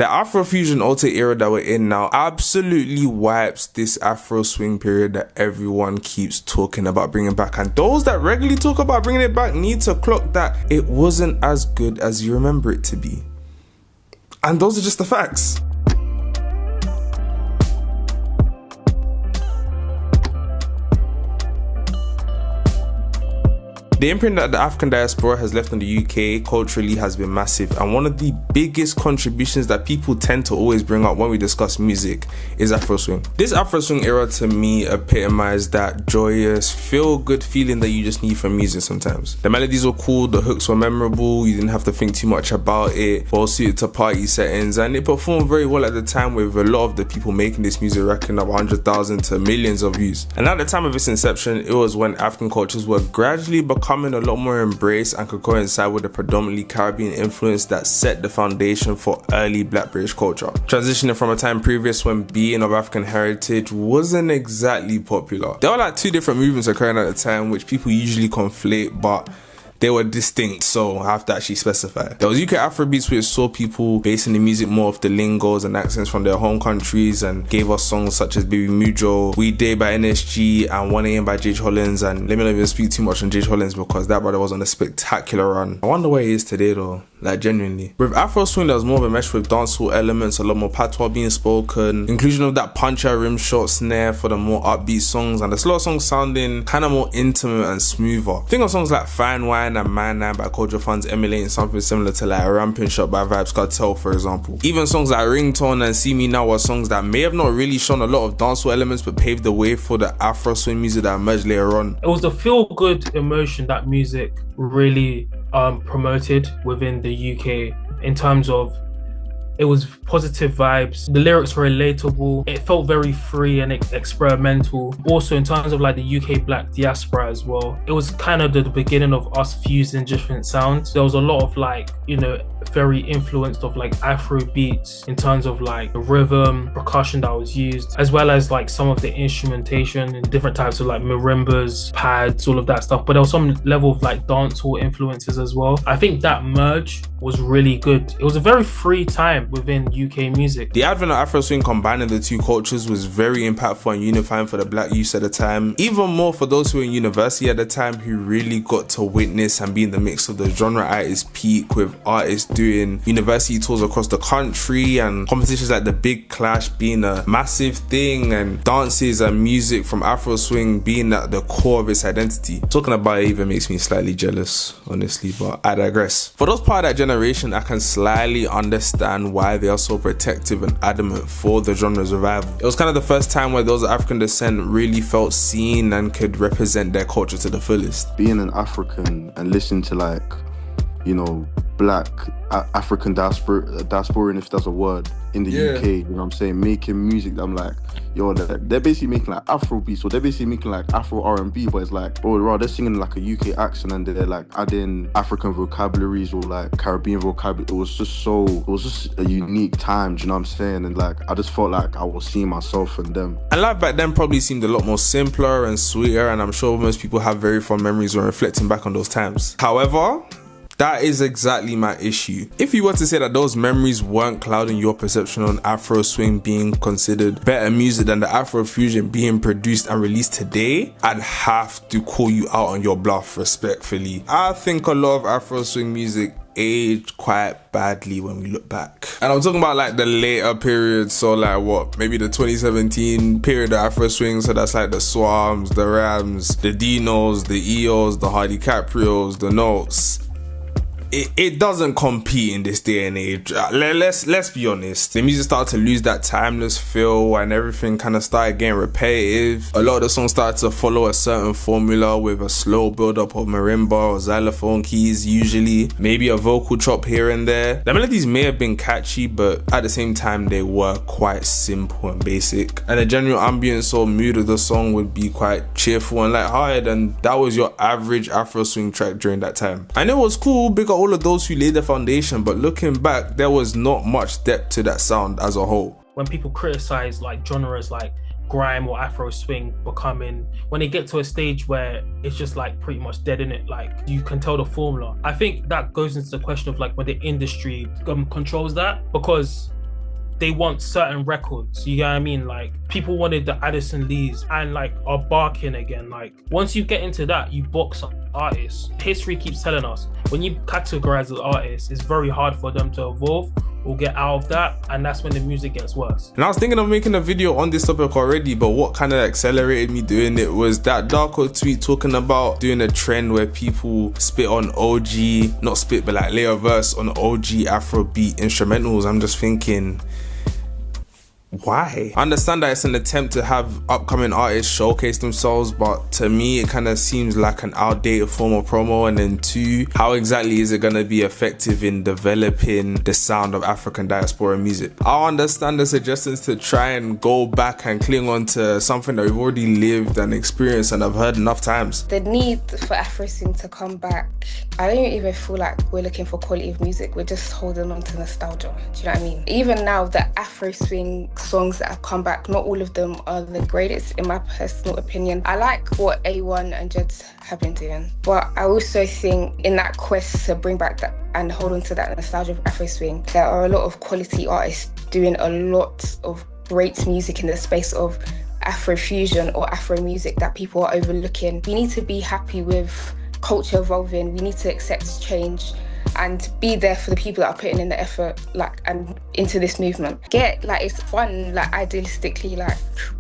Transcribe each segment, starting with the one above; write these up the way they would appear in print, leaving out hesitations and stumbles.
The Afro-fusion alter era that we're in now absolutely wipes this Afro swing period that everyone keeps talking about bringing back. And those that regularly talk about bringing it back need to clock that it wasn't as good as you remember it to be. And those are just the facts. The imprint that the African diaspora has left on the UK culturally has been massive, and one of the biggest contributions that people tend to always bring up when we discuss music is Afroswing. This Afroswing era to me epitomized that joyous, feel-good feeling that you just need from music sometimes. The melodies were cool, the hooks were memorable, you didn't have to think too much about it, well suited to party settings, and it performed very well at the time, with a lot of the people making this music racking up 100,000 to millions of views. And at the time of its inception, it was when African cultures were gradually becoming a lot more embraced and could coincide with the predominantly Caribbean influence that set the foundation for early Black British culture. Transitioning from a time previous when being of African heritage wasn't exactly popular. There were like two different movements occurring at the time which people usually conflate, but they were distinct, so I have to actually specify. There was UK Afrobeats, which saw people basing the music more off the lingos and accents from their home countries and gave us songs such as Baby Mujo, We Day by NSG, and 1am by J.H. Hollins. And let me not even speak too much on J.H. Hollins because that brother was on a spectacular run. I wonder where he is today though, like genuinely. With Afro swing, there was more of a mesh with dancehall elements, a lot more patois being spoken, inclusion of that puncher rim shot snare for the more upbeat songs, and the slower songs sounding kind of more intimate and smoother. Think of songs like Fine Wine and Man Nine by Culture Funds emulating something similar to like a Ramping Shot by Vybz Kartel, for example. Even songs like Ringtone and See Me Now were songs that may have not really shown a lot of dancehall elements but paved the way for the Afro swing music that emerged later on. It was the feel-good emotion that music really promoted within the UK, in terms of it was positive vibes, the lyrics were relatable, it felt very free and experimental. Also in terms of like the UK Black diaspora as well, it was kind of the beginning of us fusing different sounds. There was a lot of like, you know, very influenced of like Afro beats in terms of like the rhythm, percussion that was used, as well as like some of the instrumentation and different types of like marimbas, pads, all of that stuff. But there was some level of like dancehall influences as well. I think that merge was really good. It was a very free time within UK music. The advent of Afro swing combining the two cultures was very impactful and unifying for the Black youth at the time, even more for those who were in university at the time, who really got to witness and be in the mix of the genre at its peak, with artists doing university tours across the country and competitions like the Big Clash being a massive thing, and dances and music from Afro swing being at the core of its identity. Talking about it even makes me slightly jealous, honestly, but I digress. For those part of that generation, I can slightly understand why they are so protective and adamant for the genre's revival. It was kind of the first time where those of African descent really felt seen and could represent their culture to the fullest. Being an African and listening to like, you know, Black African diasporan, if that's a word, in the UK, you know what I'm saying, making music that I'm like, yo, they're basically making like Afro beats, or they're basically making like Afro R&B, but it's like, bro, they're singing like a UK accent and they're like adding African vocabularies or like Caribbean vocabulary. It was just a unique time, do you know what I'm saying? And like, I just felt like I was seeing myself in them. And life back then probably seemed a lot more simpler and sweeter, and I'm sure most people have very fond memories when reflecting back on those times. However, that is exactly my issue. If you were to say that those memories weren't clouding your perception on Afro swing being considered better music than the Afro-fusion being produced and released today, I'd have to call you out on your bluff respectfully. I think a lot of Afro swing music aged quite badly when we look back. And I'm talking about like the later periods, so like what, maybe the 2017 period of Afro swing, so that's like the Swarms, the Rams, the Dinos, the EOs, the Hardy Caprios, the Notes. It doesn't compete in this day and age. Let's be honest. The music started to lose that timeless feel and everything kind of started getting repetitive. A lot of the songs started to follow a certain formula with a slow build up of marimba or xylophone keys usually, maybe a vocal chop here and there. The melodies may have been catchy, but at the same time they were quite simple and basic. And the general ambience or mood of the song would be quite cheerful and lighthearted, and that was your average Afro swing track during that time. And it was cool, big up all of those who laid the foundation, but looking back, there was not much depth to that sound as a whole. When people criticize like genres like grime or Afro swing becoming, when they get to a stage where it's just like pretty much dead in it, like you can tell the formula. I think that goes into the question of like when the industry controls that, because they want certain records. You get what I mean? Like, people wanted the Addison Lees and like are barking again. Like, once you get into that, you box artists. History keeps telling us when you categorize as artists, it's very hard for them to evolve or get out of that, and that's when the music gets worse. And I was thinking of making a video on this topic already, but what kind of accelerated me doing it was that Darkoo tweet talking about doing a trend where people spit on OG, not spit, but like lay a verse on OG Afrobeat instrumentals. I'm just thinking, why? I understand that it's an attempt to have upcoming artists showcase themselves, but to me it kind of seems like an outdated form of promo. And then two, how exactly is it going to be effective in developing the sound of African diaspora music? I understand the suggestions to try and go back and cling on to something that we've already lived and experienced and I've heard enough times. The need for Afroswing to come back, I don't even feel like we're looking for quality of music, we're just holding on to nostalgia. Do you know what I mean? Even now, the Afroswing songs that have come back, not all of them are the greatest in my personal opinion. I like what A1 and Jeds have been doing, but I also think in that quest to bring back that and hold on to that nostalgia of Afroswing, there are a lot of quality artists doing a lot of great music in the space of Afro-fusion or Afro music that people are overlooking. We need to be happy with culture evolving, we need to accept change and be there for the people that are putting in the effort, like, and into this movement. It's fun, like, idealistically, like,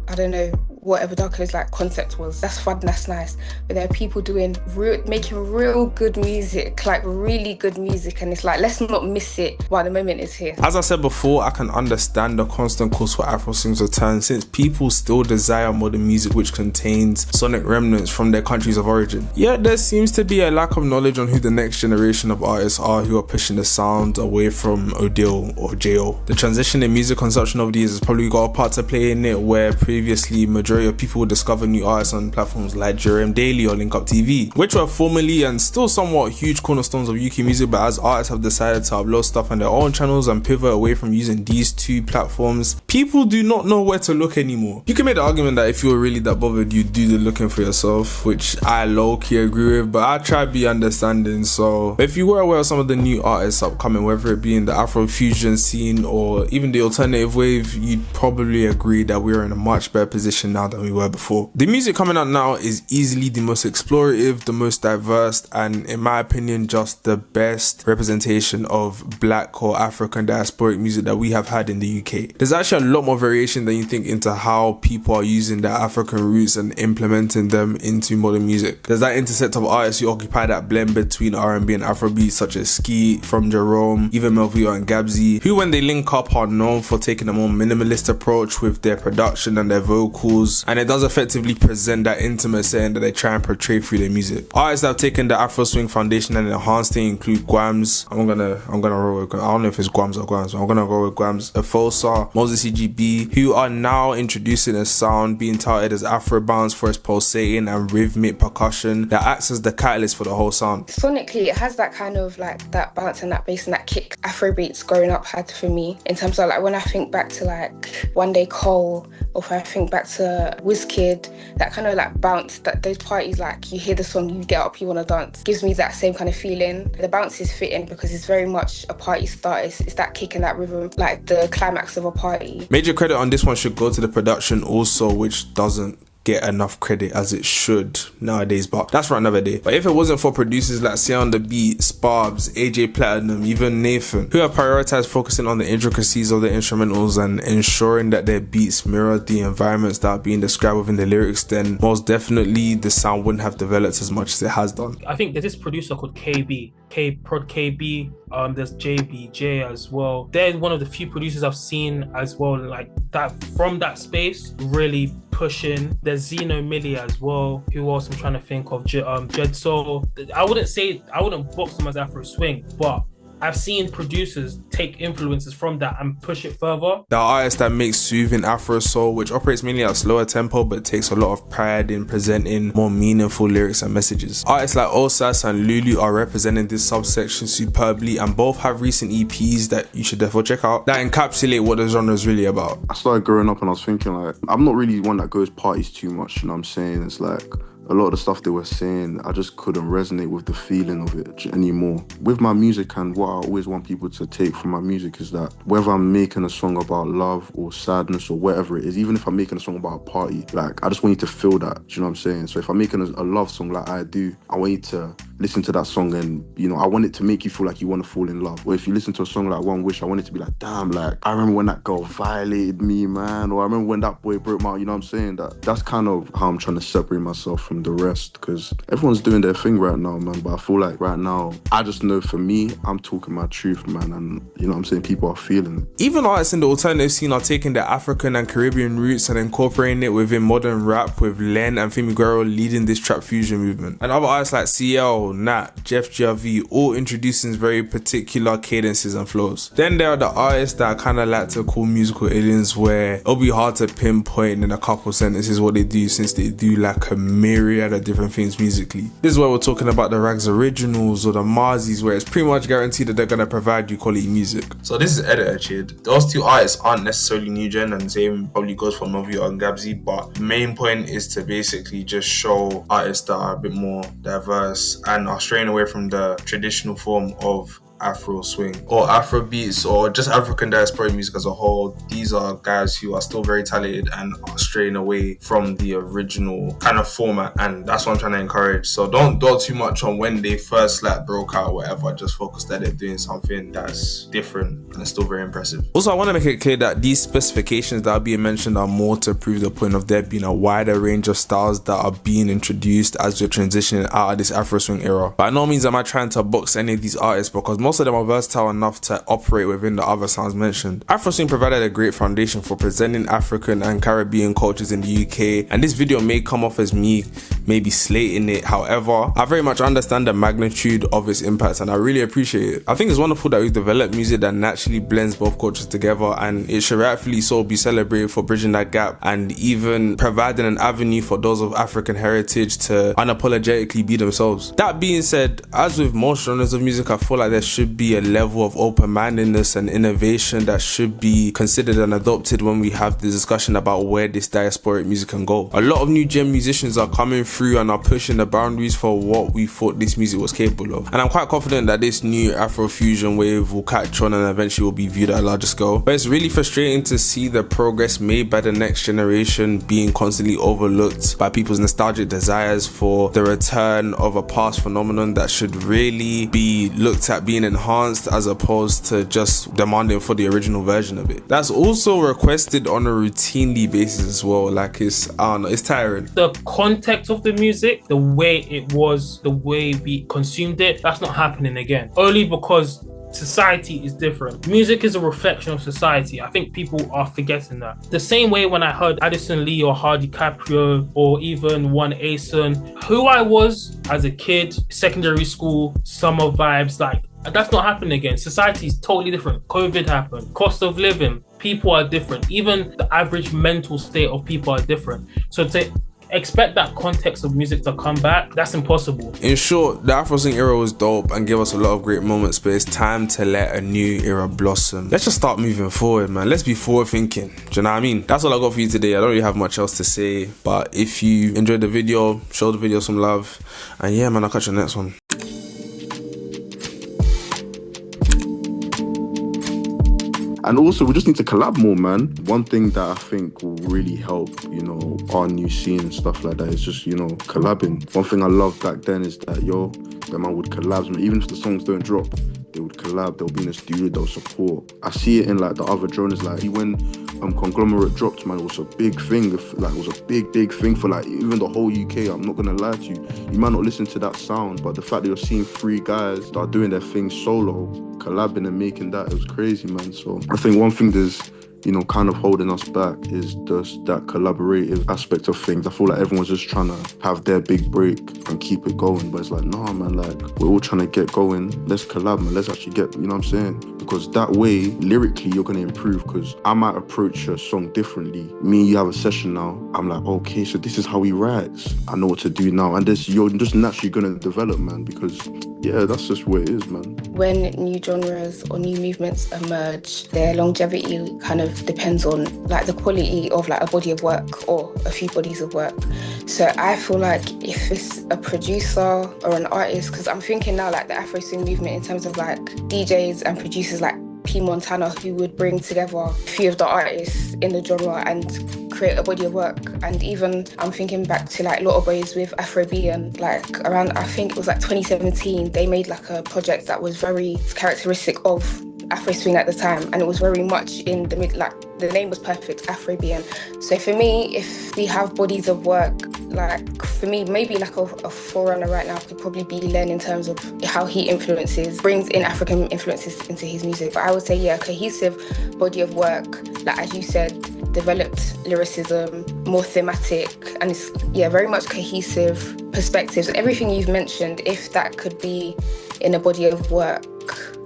I don't know, whatever Darkoo's like concept was, that's fun, that's nice. But there are people making real good music, like really good music, and it's like, let's not miss it while the moment is here. As I said before, I can understand the constant calls for Afroswing's return since people still desire modern music which contains sonic remnants from their countries of origin. Yet there seems to be a lack of knowledge on who the next generation of artists are who are pushing the sound away from Odile or J.O. The transition in music consumption of these has probably got a part to play in it, where previously majority of people would discover new artists on platforms like Jerem Daily or Link Up TV, which were formerly and still somewhat huge cornerstones of UK music, but as artists have decided to upload stuff on their own channels and pivot away from using these two platforms, people do not know where to look anymore. You can make the argument that if you were really that bothered, you'd do the looking for yourself, which I low-key agree with, but I try to be understanding. So if you were aware of some of the new artists upcoming, whether it be in the Afro-fusion scene or even the alternative wave, you'd probably agree that we're in a much better position now than we were before. The music coming out now is easily the most explorative, the most diverse, and in my opinion just the best representation of black or African diasporic music that we have had in the UK. There's actually a lot more variation than you think into how people are using their African roots and implementing them into modern music. There's that intersect of artists who occupy that blend between R&B and Afrobeat, such as Skeet, From Jerome, even Melvio and Gabsy, who when they link up are known for taking a more minimalist approach with their production and their vocals, and it does effectively present that intimate setting that they try and portray through their music. Artists that have taken the Afroswing foundation and enhanced it include Guams, I'm gonna roll with, I don't know if it's Guams or Guams, but I'm gonna roll with Guams, Afosa, Moses EGB, who are now introducing a sound being touted as Afro bounce for its pulsating and rhythmic percussion that acts as the catalyst for the whole sound. Sonically, it has that kind of like that bounce and that bass and that kick Afrobeats growing up had for me, in terms of like when I think back to like One Day Cole, or if I think back to Wizkid, that kind of like bounce, that those parties, like you hear the song, you get up, you want to dance, gives me that same kind of feeling. The bounce is fitting because it's very much a party start, it's that kick and that rhythm, like the climax of a party. Major credit on this one should go to the production also, which doesn't get enough credit as it should nowadays, but that's for another day. But if it wasn't for producers like Say on the Beat, Sparbs, AJ Platinum, even Nathan, who have prioritized focusing on the intricacies of the instrumentals and ensuring that their beats mirrored the environments that are being described within the lyrics, then most definitely the sound wouldn't have developed as much as it has done. I think there's this producer called Prod KB, there's JBJ as well. They're one of the few producers I've seen as well, like that from that space, really pushing. There's Zeno Millie as well, who else I'm trying to think of, Jed Soul. I wouldn't box them as Afro swing, but I've seen producers take influences from that and push it further. The artist that makes soothing Afro soul, which operates mainly at a slower tempo but takes a lot of pride in presenting more meaningful lyrics and messages. Artists like Osas and Lulu are representing this subsection superbly, and both have recent EPs that you should therefore check out that encapsulate what the genre is really about. I started growing up and I was thinking like, I'm not really one that goes parties too much, you know what I'm saying? It's like, a lot of the stuff they were saying, I just couldn't resonate with the feeling of it anymore. With my music, and what I always want people to take from my music is that whether I'm making a song about love or sadness or whatever it is, even if I'm making a song about a party, like, I just want you to feel that, do you know what I'm saying? So if I'm making a love song like I do, I want you to listen to that song and, you know, I want it to make you feel like you want to fall in love. Or if you listen to a song like One Wish, I want it to be like, damn, like, I remember when that girl violated me, man, or I remember when that boy broke my, you know what I'm saying? That's kind of how I'm trying to separate myself from the rest, because everyone's doing their thing right now, man, but I feel like right now, I just know for me, I'm talking my truth, man, and, you know what I'm saying, people are feeling it. Even artists in the alternative scene are taking their African and Caribbean roots and incorporating it within modern rap, with Len and Femi Guerrero leading this trap fusion movement. And other artists like CL, Nat, Jeff GRV, all introducing very particular cadences and flows. Then there are the artists that I kind of like to call musical aliens, where it'll be hard to pinpoint in a couple sentences what they do, since they do like a myriad of different things musically. This is where we're talking about the Rags Originals or the Marzies, where it's pretty much guaranteed that they're going to provide you quality music. So this is Editor Chid. Those two artists aren't necessarily new gen, and the same probably goes for Novio and Gabsy, but the main point is to basically just show artists that are a bit more diverse and are straying away from the traditional form of Afro swing or Afro beats or just African diasporic music as a whole. These are guys who are still very talented and are straying away from the original kind of format, and that's what I'm trying to encourage. So don't dwell too much on when they first like broke out or whatever. Just focus that they're doing something that's different and still very impressive. Also, I want to make it clear that these specifications that are being mentioned are more to prove the point of there being a wider range of styles that are being introduced as we're transitioning out of this Afro swing era. By no means am I trying to box any of these artists, because most of them are versatile enough to operate within the other sounds mentioned. Afroswing provided a great foundation for presenting African and Caribbean cultures in the UK, and this video may come off as me maybe slating it. However, I very much understand the magnitude of its impact and I really appreciate it. I think it's wonderful that we've developed music that naturally blends both cultures together, and it should rightfully so be celebrated for bridging that gap and even providing an avenue for those of African heritage to unapologetically be themselves. That being said, as with most genres of music, I feel like there should be a level of open-mindedness and innovation that should be considered and adopted when we have the discussion about where this diasporic music can go. A lot of new gen musicians are coming through and are pushing the boundaries for what we thought this music was capable of, and I'm quite confident that this new Afro-fusion wave will catch on and eventually will be viewed at a larger scale. But it's really frustrating to see the progress made by the next generation being constantly overlooked by people's nostalgic desires for the return of a past phenomenon that should really be looked at being enhanced as opposed to just demanding for the original version of it. That's also requested on a routinely basis as well. Like, it's, I don't know, it's tiring. The context of the music, the way it was, the way we consumed it, that's not happening again. Only because society is different. Music is a reflection of society. I think people are forgetting that. The same way when I heard Addison Lee or Hardy Caprio or even One Asen, who I was as a kid, secondary school, summer vibes, like, that's not happening again. Society is totally different. COVID happened. Cost of living. People are different. Even the average mental state of people are different. So to expect that context of music to come back, that's impossible. In short, the Afroswing era was dope and gave us a lot of great moments, but it's time to let a new era blossom. Let's just start moving forward, man. Let's be forward thinking. Do you know what I mean? That's all I got for you today. I don't really have much else to say, but if you enjoyed the video, show the video some love, and yeah, man, I'll catch you on the next one. And also, we just need to collab more, man. One thing that I think will really help, you know, our new scene and stuff like that is just, you know, collabing. One thing I loved back then is that, the man would collab, man. Even if the songs don't drop, they would collab, they'll be in the studio, they'll support. I see it in, like, the other genres, like, when Conglomerate dropped, man, it was a big thing. Like, it was a big thing for, like, even the whole UK. I'm not gonna lie to you. You might not listen to that sound, but the fact that you're seeing three guys that are doing their thing solo, collabing and making that, it was crazy, man. So I think one thing there's, you know, kind of holding us back is just that collaborative aspect of things. I feel like everyone's just trying to have their big break and keep it going, but it's like, nah, man, like, we're all trying to get going. Let's collab, man. Let's actually get, you know what I'm saying? Because that way, lyrically, you're going to improve, because I might approach a song differently. Me and you have a session now. I'm like, okay, so this is how he writes. I know what to do now. And this, you're just naturally going to develop, man, because Yeah, that's just what it is, man. When new genres or new movements emerge, their longevity kind of depends on like the quality of like a body of work or a few bodies of work. So I feel like if it's a producer or an artist, because I'm thinking now like the Afro-swing movement in terms of like DJs and producers like P. Montana, who would bring together a few of the artists in the genre and create a body of work. And even I'm thinking back to like Little Boys with Afro-fusion, like around, I think it was like 2017, they made like a project that was very characteristic of Afro-swing at the time, and it was very much in the mid, like the name was perfect, Afro-fusion. So for me, if we have bodies of work, like for me, maybe like a forerunner right now could probably be Len in terms of how he brings in African influences into his music. But I would say, yeah, cohesive body of work, like as you said, developed lyricism, more thematic, and it's, yeah, very much cohesive perspectives. Everything you've mentioned, if that could be in a body of work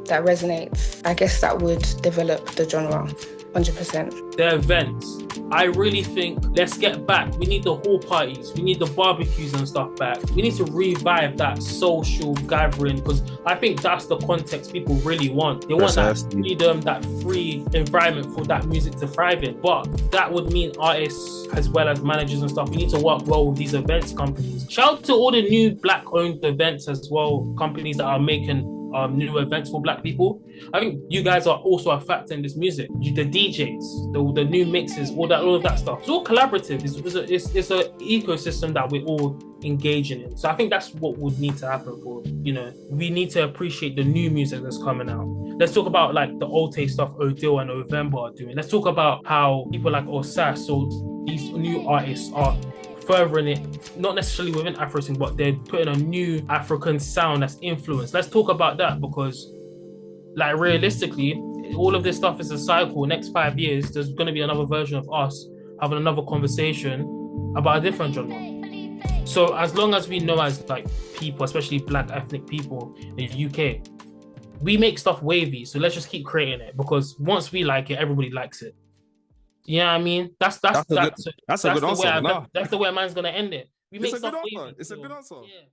that resonates, I guess that would develop the genre 100%. The events, I really think, let's get back. We need the hall parties, we need the barbecues and stuff back. We need to revive that social gathering, because I think that's the context people really want. They want that freedom, that free environment for that music to thrive in. But that would mean artists as well as managers and stuff, we need to work well with these events companies. Shout out to all the new Black-owned events as well, companies that are making new events for Black people. I think you guys are also a factor in this music. The DJs, the new mixes, all of that stuff. It's all collaborative. It's an ecosystem that we're all engaging in. So I think that's what would need to happen for, we need to appreciate the new music that's coming out. Let's talk about like the old taste stuff Odile and November are doing. Let's talk about how people like Osas, so these new artists are furthering it, not necessarily within Afro-swing, but they're putting a new African sound that's influenced. Let's talk about that, because like realistically, all of this stuff is a cycle. Next 5 years, there's going to be another version of us having another conversation about a different genre. So as long as we know as like people, especially Black ethnic people in the UK, we make stuff wavy. So let's just keep creating it, because once we like it, everybody likes it. You know what I mean? That's a good answer. That's the way a man's gonna end it. We make stuff wavy. It's a good answer. Yeah.